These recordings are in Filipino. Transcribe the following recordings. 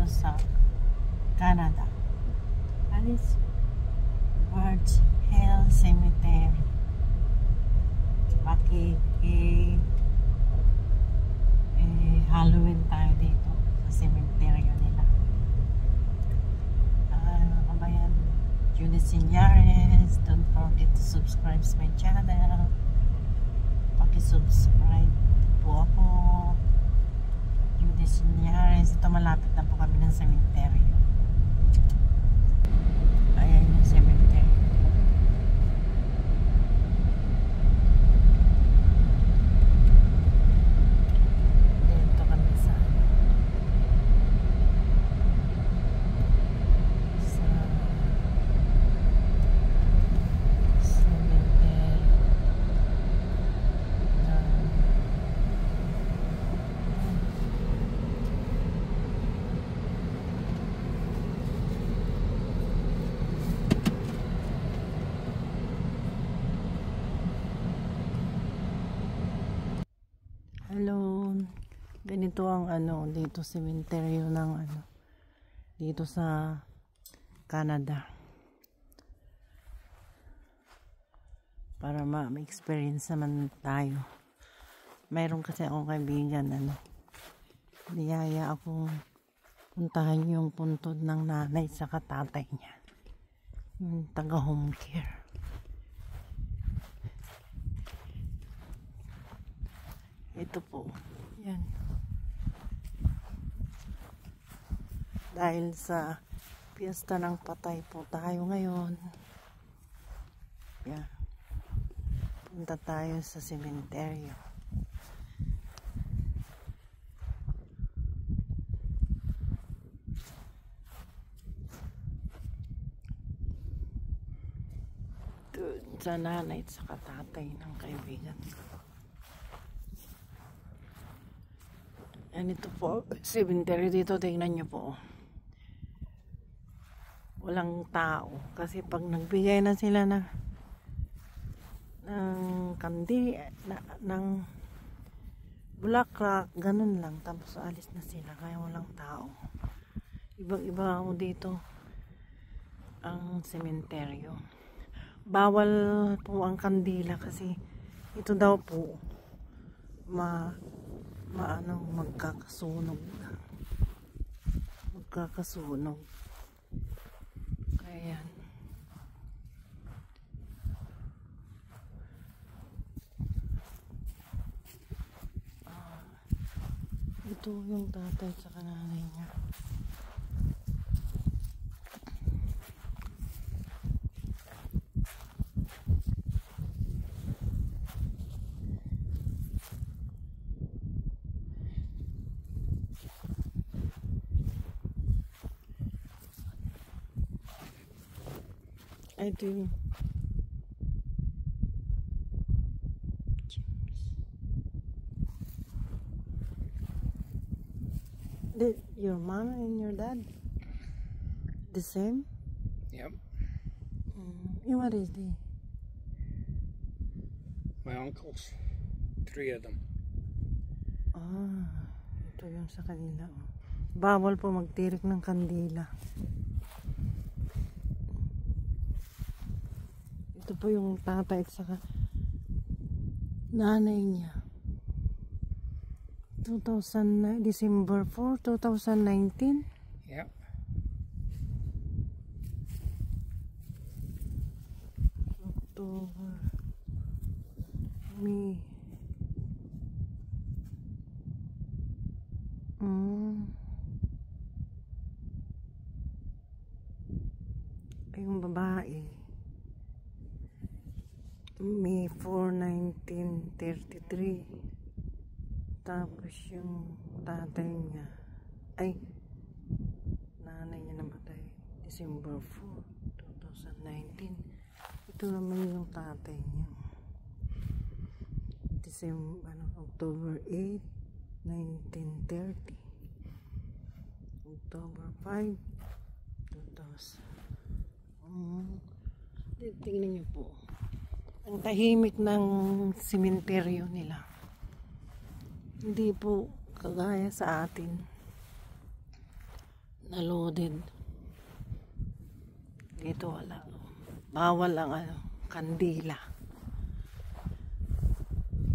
sa Canada. Alice Birch Hill Cemetery. Halloween tayo dito sa cemetery nila. Mga kabayan, Eunice Signares, don't forget to subscribe to my channel. Paki-subscribe po ako. Eunice Signares. Ito, malapit na po kami ng cemetery. Ayan yung cemetery. Dito kami sa cemetery. Hello. Ganito ang dito cemetery ng dito sa Canada. Para ma-experience naman tayo. Mayroon kasi akong kaibigan niyaya akong puntahan yung puntod ng nanay sa tatay niya. Yung taga home care. Ito po. Yan. Dahil sa piyesta ng patay po tayo ngayon. Yan. Punta tayo sa sementeryo. Doon sa nanay at sa tatay ng kaibigan ko. Yan ito po, cemetery dito, tingnan nyo po. Walang tao. Kasi pag nagbigay na sila ng kandi, ng bulaklak, ganun lang. Tapos alis na sila, kaya walang tao. Ibang-iba mo dito ang cemeteryo. Bawal po ang kandila kasi ito daw po magkakasunog. Kaya yan. Ito yung tatay sa nanay niya. Ito yung your mom and your dad the same? Yep. And what is this? My uncles. 3 of them. Ito yung sa kanila. Bawal po magtirik ng kandila. Ito po yung tatay at saka nanay niya. December 4, 2019. Yep. October. May. Ay, yung babae. May 4, 1933. Tapos yung tatay niya, nanay niya namatay December 4, 2019. Ito naman yung tatay niya. October 8, 1930. October 5, 2000. Tingnan niyo po. Ang tahimik ng sementeryo nila. Hindi po kagaya sa atin na loaded. Dito wala. Bawal ang kandila.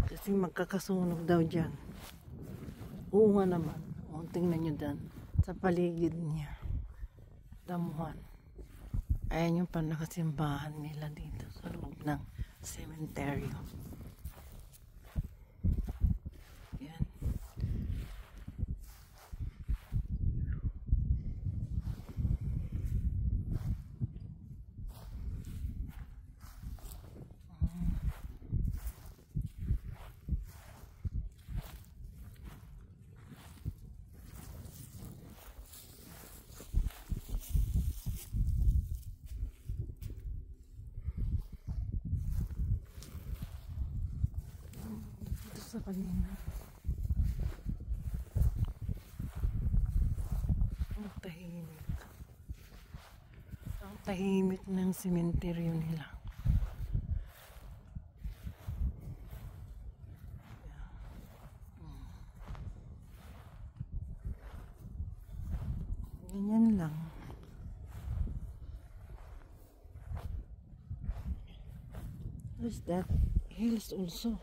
Kasi magkakasunog daw dyan. Oo nga naman. O, tingnan nyo dyan. Sa paligid niya. Damuhan. Ayan yung panakasimbahan nila dito sa loob ng sementeryo. Yan. Sa kanina. Ang tahimik. Ang tahimik ng sementeryo nila. Ganyan lang. What's that? Hills also.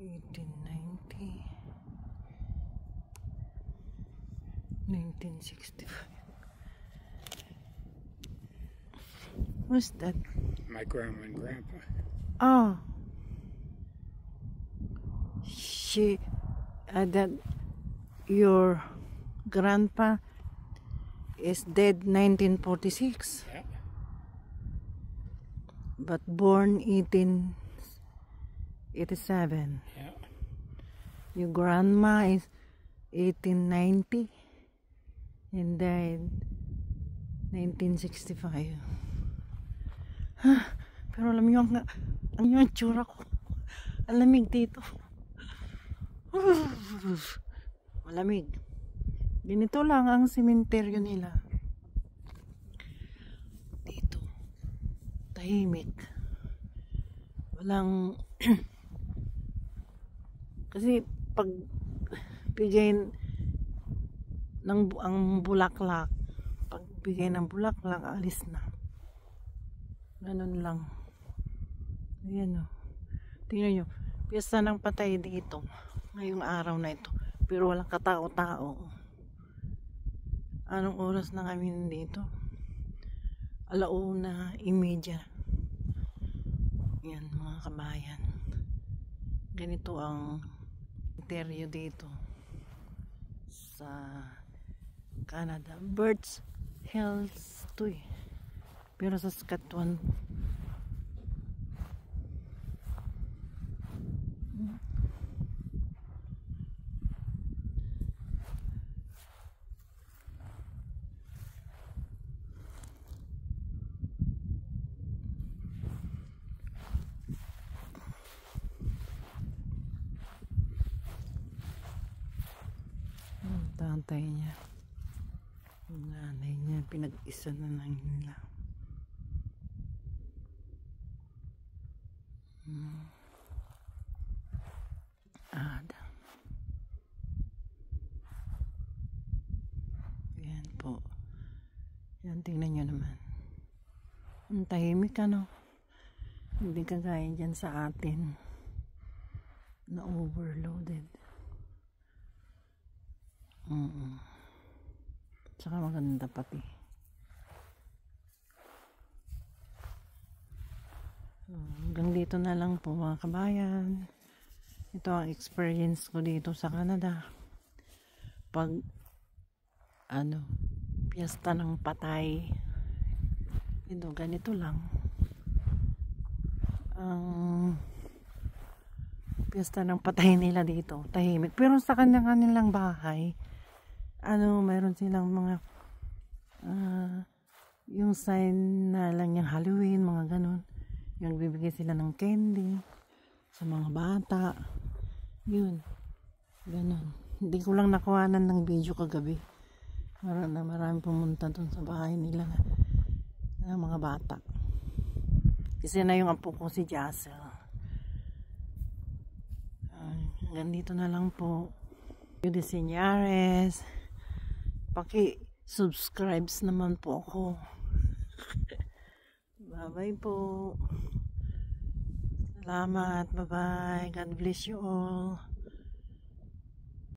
1890, 1965. What's that? My grandma and grandpa. Oh, that your grandpa is dead 1946, Yeah. but born 1887. Yeah. Your grandma is 1890 and died 1965. Pero alam niyo ang tsura ko. Ang lamig dito. Malamig. Ganito lang ang sementeryo nila. Dito. Tahimik. Walang kasi pag bigay ng ang bulaklak, pag bigay ng bulaklak, alis na. Ganun lang. Ayan o. Tingnan nyo. Piyesta ng patay dito. Ngayong araw na ito. Pero walang katao-tao. Anong oras na kami dito? 1:30. Yan mga kabayan. Ganito ang interior dito sa Canada. Birds Hills to eh. Pero sa Saskatchewan tatay niya, nanay niya, pinag-isa na lang nila. Adam. Yan po. Yan, tingnan nyo naman. Ang tahimik ano. Hindi kagaya dyan sa atin na overloaded. Tsaka maganda pati. Hanggang dito na lang po mga kabayan. Ito ang experience ko dito sa Canada. Pag piyesta ng patay. Ito, ganito lang. Ang piyesta ng patay nila dito. Tahimik. Pero sa kanilang bahay, mayroon silang mga yung sign na lang yung Halloween, mga ganun. Yung bibigay sila ng candy sa mga bata. Yun. Ganun. Hindi ko lang nakuhanan ng video kagabi. Marami pumunta dun sa bahay nila na mga bata. Kasi na yung apo ko si Jassel. Hanggang dito na lang po. Judy Sinyares. Paki-subscribes naman po ako. Bye-bye po. Salamat. Bye-bye. God bless you all.